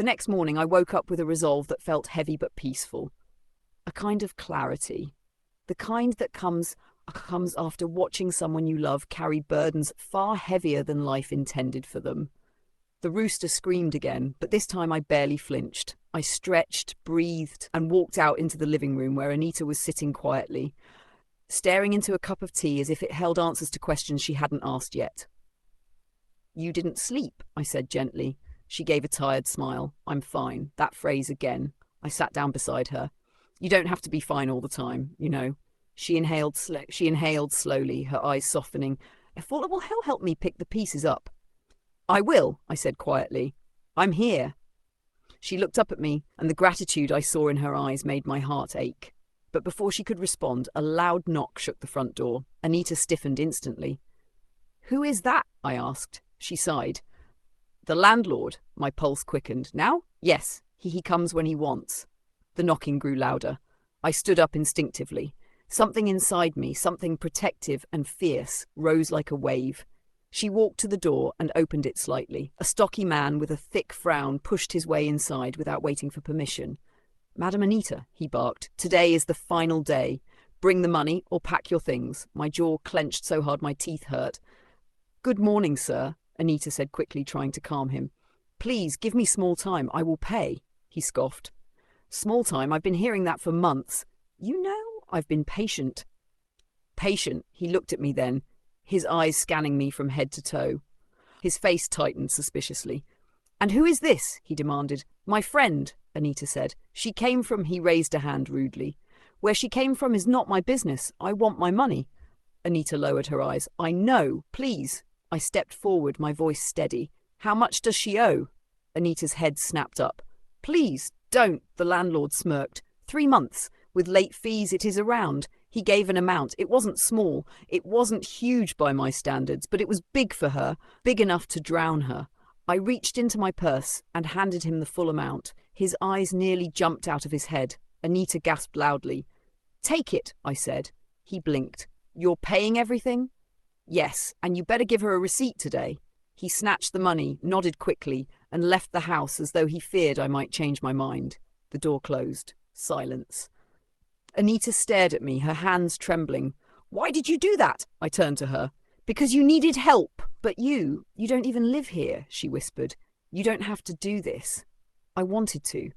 The next morning I woke up with a resolve that felt heavy but peaceful. A kind of clarity. The kind that comes after watching someone you love carry burdens far heavier than life intended for them. The rooster screamed again, but this time I barely flinched. I stretched, breathed, and walked out into the living room where Anita was sitting quietly, staring into a cup of tea as if it held answers to questions she hadn't asked yet. "You didn't sleep," I said gently. She gave a tired smile. "I'm fine." That phrase again. I sat down beside her. "You don't have to be fine all the time, you know." She inhaled slowly, her eyes softening. I thought, well, he'll help me pick the pieces up. "I will," I said quietly. "I'm here." She looked up at me, and the gratitude I saw in her eyes made my heart ache. But before she could respond, a loud knock shook the front door. Anita stiffened instantly. "Who is that?" I asked. She sighed. "The landlord." My pulse quickened. "Now?" "Yes, he comes when he wants." The knocking grew louder. I stood up instinctively. Something inside me, something protective and fierce, rose like a wave. She walked to the door and opened it slightly. A stocky man with a thick frown pushed his way inside without waiting for permission. "Madam Anita," he barked, "today is the final day. Bring the money or pack your things." My jaw clenched so hard my teeth hurt. "Good morning, sir," Anita said quickly, trying to calm him. "Please, give me small time. I will pay," he scoffed. "Small time? I've been hearing that for months." "You know, I've been patient." "Patient?" He looked at me then, his eyes scanning me from head to toe. His face tightened suspiciously. "And who is this?" he demanded. "My friend," Anita said. He raised a hand rudely. "Where she came from is not my business. I want my money." Anita lowered her eyes. "I know. Please." I stepped forward, my voice steady. "How much does she owe?" Anita's head snapped up. "Please, don't," the landlord smirked. 3 months. With late fees, it is around. He gave an amount. It wasn't small. It wasn't huge by my standards, but it was big for her, big enough to drown her. I reached into my purse and handed him the full amount. His eyes nearly jumped out of his head. Anita gasped loudly. "Take it," I said. He blinked. "You're paying everything?" "Yes, and you better give her a receipt today." He snatched the money, nodded quickly, and left the house as though he feared I might change my mind. The door closed. Silence. Anita stared at me, her hands trembling. "Why did you do that?" I turned to her. "Because you needed help. But you don't even live here," she whispered. "You don't have to do this." I wanted to.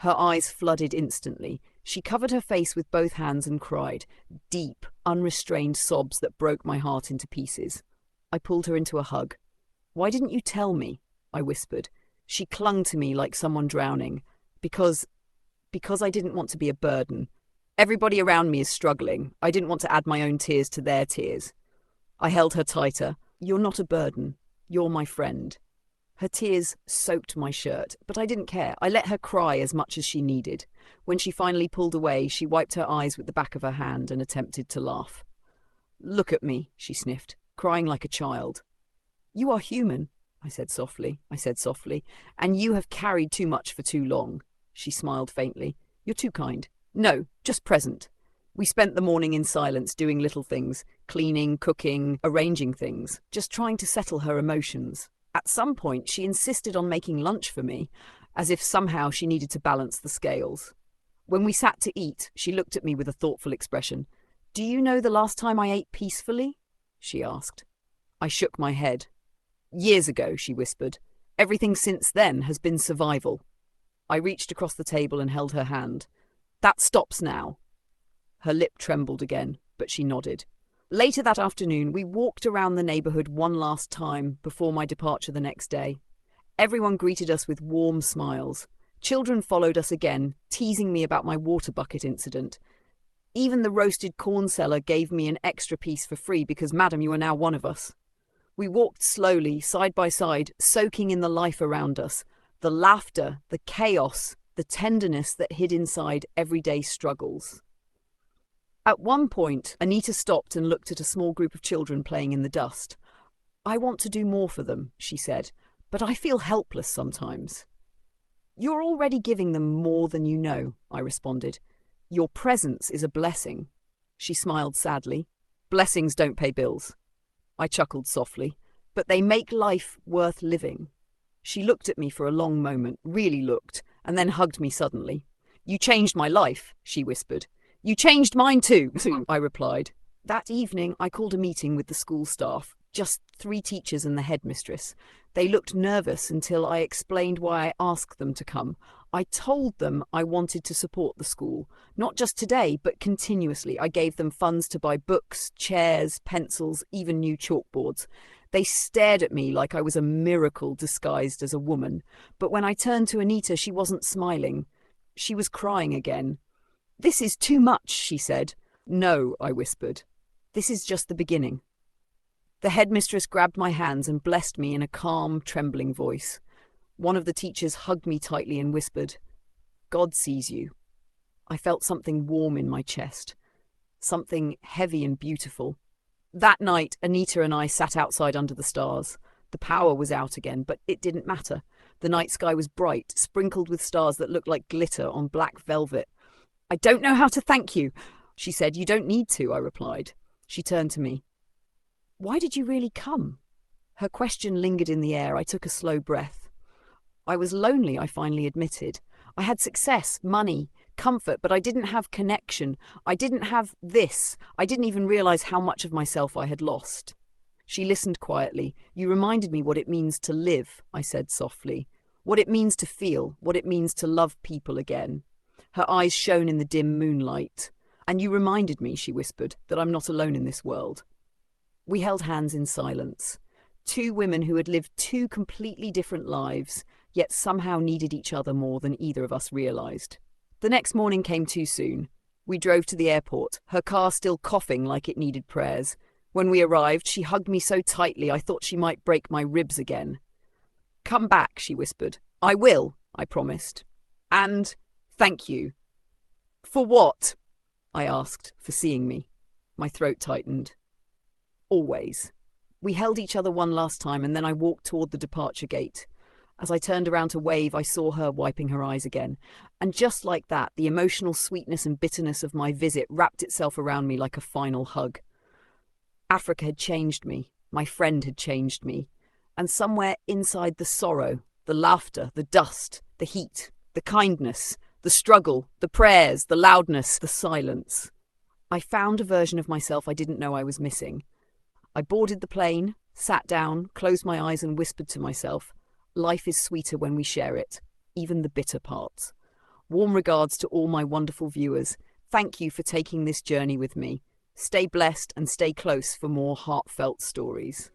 Her eyes flooded instantly. She covered her face with both hands and cried, deep, unrestrained sobs that broke my heart into pieces. I pulled her into a hug. "Why didn't you tell me?" I whispered. She clung to me like someone drowning. Because I didn't want to be a burden. Everybody around me is struggling. I didn't want to add my own tears to their tears. I held her tighter. "You're not a burden. You're my friend." Her tears soaked my shirt, but I didn't care. I let her cry as much as she needed. When she finally pulled away, she wiped her eyes with the back of her hand and attempted to laugh. "Look at me," she sniffed, crying like a child. "You are human," I said softly, "and you have carried too much for too long." She smiled faintly. "You're too kind." "No, just present." We spent the morning in silence, doing little things, cleaning, cooking, arranging things, just trying to settle her emotions. At some point, she insisted on making lunch for me, as if somehow she needed to balance the scales. When we sat to eat, she looked at me with a thoughtful expression. "Do you know the last time I ate peacefully?" she asked. I shook my head. "Years ago," she whispered. "Everything since then has been survival." I reached across the table and held her hand. "That stops now." Her lip trembled again, but she nodded. Later that afternoon, we walked around the neighborhood one last time before my departure the next day. Everyone greeted us with warm smiles. Children followed us again, teasing me about my water bucket incident. Even the roasted corn seller gave me an extra piece for free because, "Madam, you are now one of us." We walked slowly, side by side, soaking in the life around us, the laughter, the chaos, the tenderness that hid inside everyday struggles. At one point, Anita stopped and looked at a small group of children playing in the dust. "I want to do more for them," she said, "but I feel helpless sometimes." "You're already giving them more than you know," I responded. "Your presence is a blessing." She smiled sadly. "Blessings don't pay bills." I chuckled softly. "But they make life worth living." She looked at me for a long moment, really looked, and then hugged me suddenly. "You changed my life," she whispered. "You changed mine too," I replied. That evening, I called a meeting with the school staff, just 3 teachers and the headmistress. They looked nervous until I explained why I asked them to come. I told them I wanted to support the school, not just today, but continuously. I gave them funds to buy books, chairs, pencils, even new chalkboards. They stared at me like I was a miracle disguised as a woman. But when I turned to Anita, she wasn't smiling. She was crying again. "This is too much," she said. "No," I whispered. "This is just the beginning." The headmistress grabbed my hands and blessed me in a calm, trembling voice. One of the teachers hugged me tightly and whispered, "God sees you." I felt something warm in my chest, something heavy and beautiful. That night, Anita and I sat outside under the stars. The power was out again, but it didn't matter. The night sky was bright, sprinkled with stars that looked like glitter on black velvet. "I don't know how to thank you," she said. "You don't need to," I replied. She turned to me. "Why did you really come?" Her question lingered in the air. I took a slow breath. "I was lonely," I finally admitted. "I had success, money, comfort, but I didn't have connection. I didn't have this. I didn't even realize how much of myself I had lost." She listened quietly. "You reminded me what it means to live," I said softly. "What it means to feel, what it means to love people again." Her eyes shone in the dim moonlight. "And you reminded me," she whispered, "that I'm not alone in this world." We held hands in silence. 2 women who had lived 2 completely different lives, yet somehow needed each other more than either of us realized. The next morning came too soon. We drove to the airport, her car still coughing like it needed prayers. When we arrived, she hugged me so tightly I thought she might break my ribs again. "Come back," she whispered. "I will," I promised. "And thank you." "For what?" I asked, for seeing me. My throat tightened. "Always." We held each other one last time, and then I walked toward the departure gate. As I turned around to wave, I saw her wiping her eyes again. And just like that, the emotional sweetness and bitterness of my visit wrapped itself around me like a final hug. Africa had changed me. My friend had changed me. And somewhere inside the sorrow, the laughter, the dust, the heat, the kindness, the struggle, the prayers, the loudness, the silence, I found a version of myself I didn't know I was missing. I boarded the plane, sat down, closed my eyes and whispered to myself, "Life is sweeter when we share it, even the bitter parts." Warm regards to all my wonderful viewers. Thank you for taking this journey with me. Stay blessed and stay close for more heartfelt stories.